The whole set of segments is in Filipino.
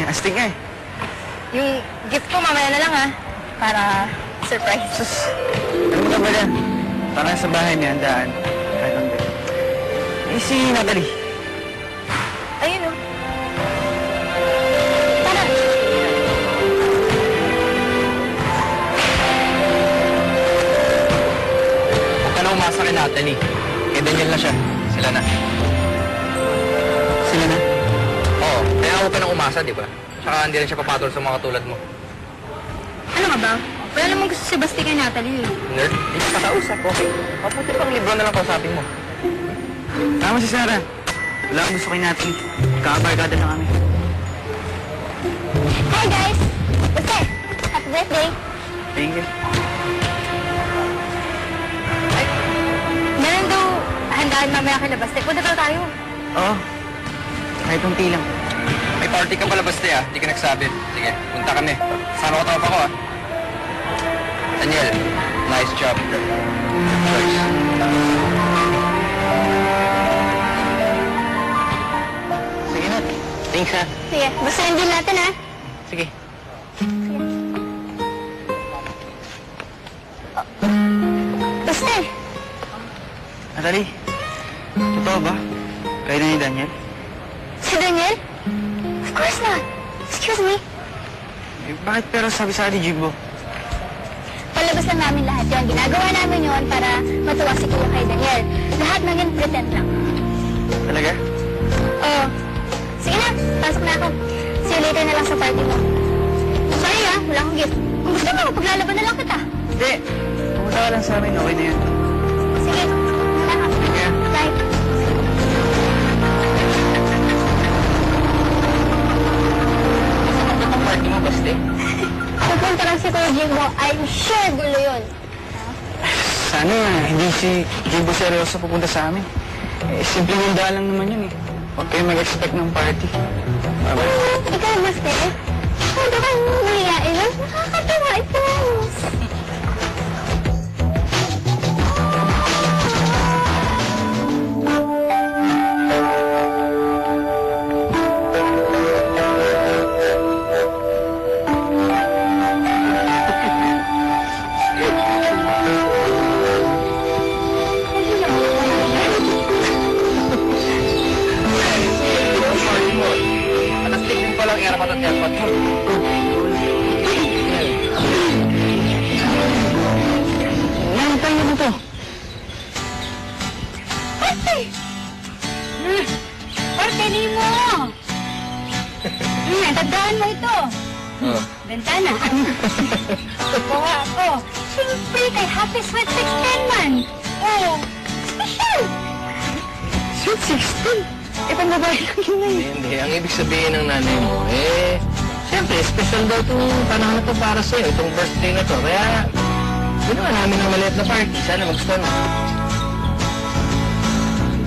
eh. Astig nga eh. Yung gift ko mamaya na lang ha. Para surprise. Sus, ano ka ba yan? Parang sa bahay niya, handaan. Kahit ang dali. Eh, si Natalie. Ayun o. Tara. Huwag ka na umasa kay Natalie. Kay Daniel na siya. Sila na. Sila na? Oo, kaya huwag ka na umasa, di ba? Tsaka hindi rin siya papatol sa mga katulad mo. Ano nga ba? Wala namang gusto si Basti kay Natalie. Nerd, hindi ka kausap, okay? Maputi pang libro na lang kausapin mo. Tama si Sarah. Wala akong gusto kay Natalie. Kakabarkada na kami. Hi guys! Basta, happy birthday! Thank you. Meron daw handaan mamaya kay Basti. Punta daw tayo. Oo. Kahit unti lang. May party ka pala, Basti, ah. Hindi ka nagsabi. Sige, punta kami. Sana ko tawag ako, ah. Daniel, nice job. Choice. Sige na. Thanks, ha. Sige, basta din natin ha. Sige. Basta. Natalie, totoo ba? Kayo na ni Daniel? Si Daniel? Of course not. Excuse me. Eh, bakit pero sabi sa akin ni Jimbo? Palabas lang namin lahat yon. Ginagawa namin yon para matuwa si Kuya kay Daniel. Lahat naging pretend lang. Talaga? Oo. Sige na, pasok na ako. See you later na lang sa party mo. Sorry ha, wala akong gift. Kung gusto mo, paglalaban na lang kita. Hindi. Pumunta ka lang sa amin. Okay na yun. Sige, wala ka. Sige. Bye. Ang party mo, Basti? Pupunta lang si Kuya Jimbo. I'm sure gulo yun. Sana hindi si Jimbo seryoso pupunta sa amin. Eh, simpleng handa lang naman yun eh. Huwag kayo mag-expect ng party. Bye-bye. Ikaw, Basti. Huwag ka mahihain lang. Nakakatawa ito. Atastik din palang irapat at airpot mo. Yan, tayo mo to. Basti! Party mo! Tandaan mo ito. Oh. Bentana. Kuha ako. Siyempre kay Happy Sweet 16 man. Oh, special. Sweet 16? Eh, pang babae lang yun eh. Hindi. Ang ibig sabihin ng nanay mo, siyempre, special daw itong panahon na ito para sa'yo, itong birthday na to. Kaya, ginawa namin ng maliit na party. Sana magustuhan mo.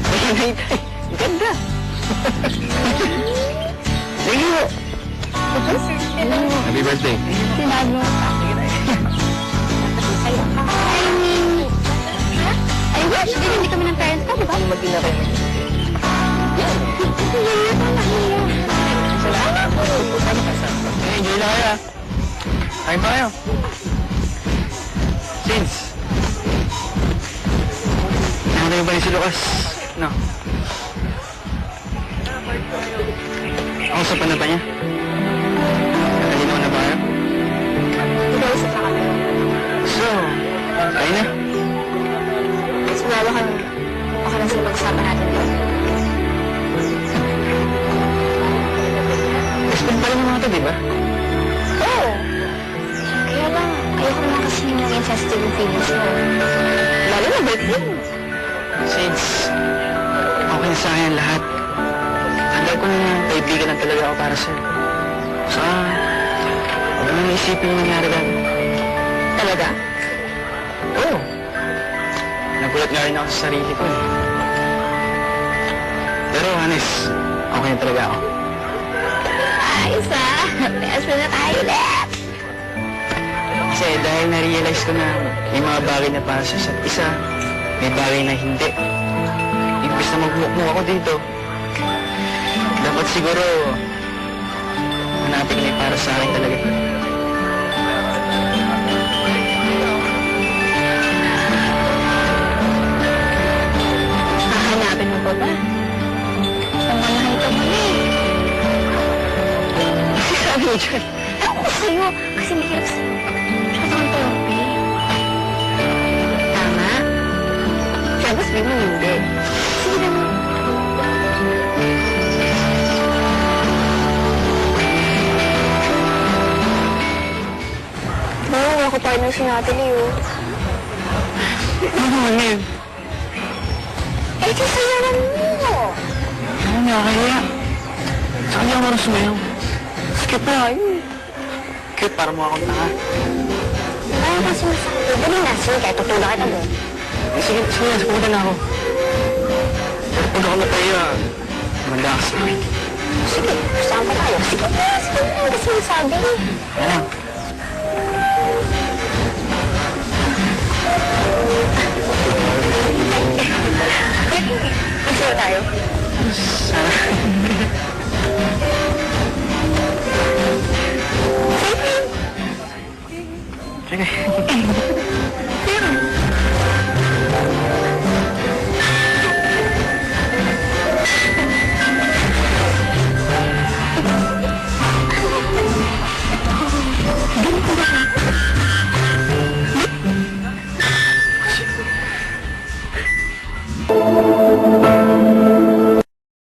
Ay, ang ganda. Sige mo. Happy birthday. Sinabi mo pa. I wish din hindi kami ng parents ko, di ba? Mag-ina kayo. Salamat po. Enjoy na kayo. Kain pa kayo. Since, nakatayo ba rin si Lucas? No. Kausap na ba niya? Nakalinaw na ba kayo? Nag-uusap na kami. So, kain na. Sigurado kami. Okay lang sila pag-usapan natin doon. Gusto pa rin yung mga ito, di ba? Oo. Kaya lang, ayoko naman kasi yung naging sensitive yung feelings mo. Lalo na birthday mo. Since, okay na sa akin lahat. Tandaan ko na kaibigan na talaga ako para sa'yo. Saka, huwag mo naisipin yung nangyari dati. Talaga? Oo. Nagulat nga rin ako sa sarili ko eh. Pero honest, okay na talaga ako. Ayos ah. Ayos na tayo ulit. Kasi dahil na-realize ko na may mga bagay na para sa isa't isa, may bagay na hindi. Imbis na magmukmuk ako dito, dapat siguro hahanapin na para sa akin talaga. Hahanapin mo pa ba? Ang malaki mo na eh. Kasi sabi mo dyan. Ako sa'yo, kasi mahirap sa'yo. Tsaka kang torpe. Tama. Tapos sabihin mo hindi. Sige naman. Oo, ako partner si Natalie, oh. Ano naman yun? Eh, di sayawan mo. Ano nga kaya? Saan niya ako sumayaw? Skip na kayo eh. Cute, para mo akong tanga. Ayaw kasi masakit. Dali na, sige, kahit tutulak kita doon. Eh, sige, pumunta na ako. Pero pag ako natayo, relax na. Sige, saan pa tayo? Sige na, kasi masabi. Ano? Sige tayo. Sige.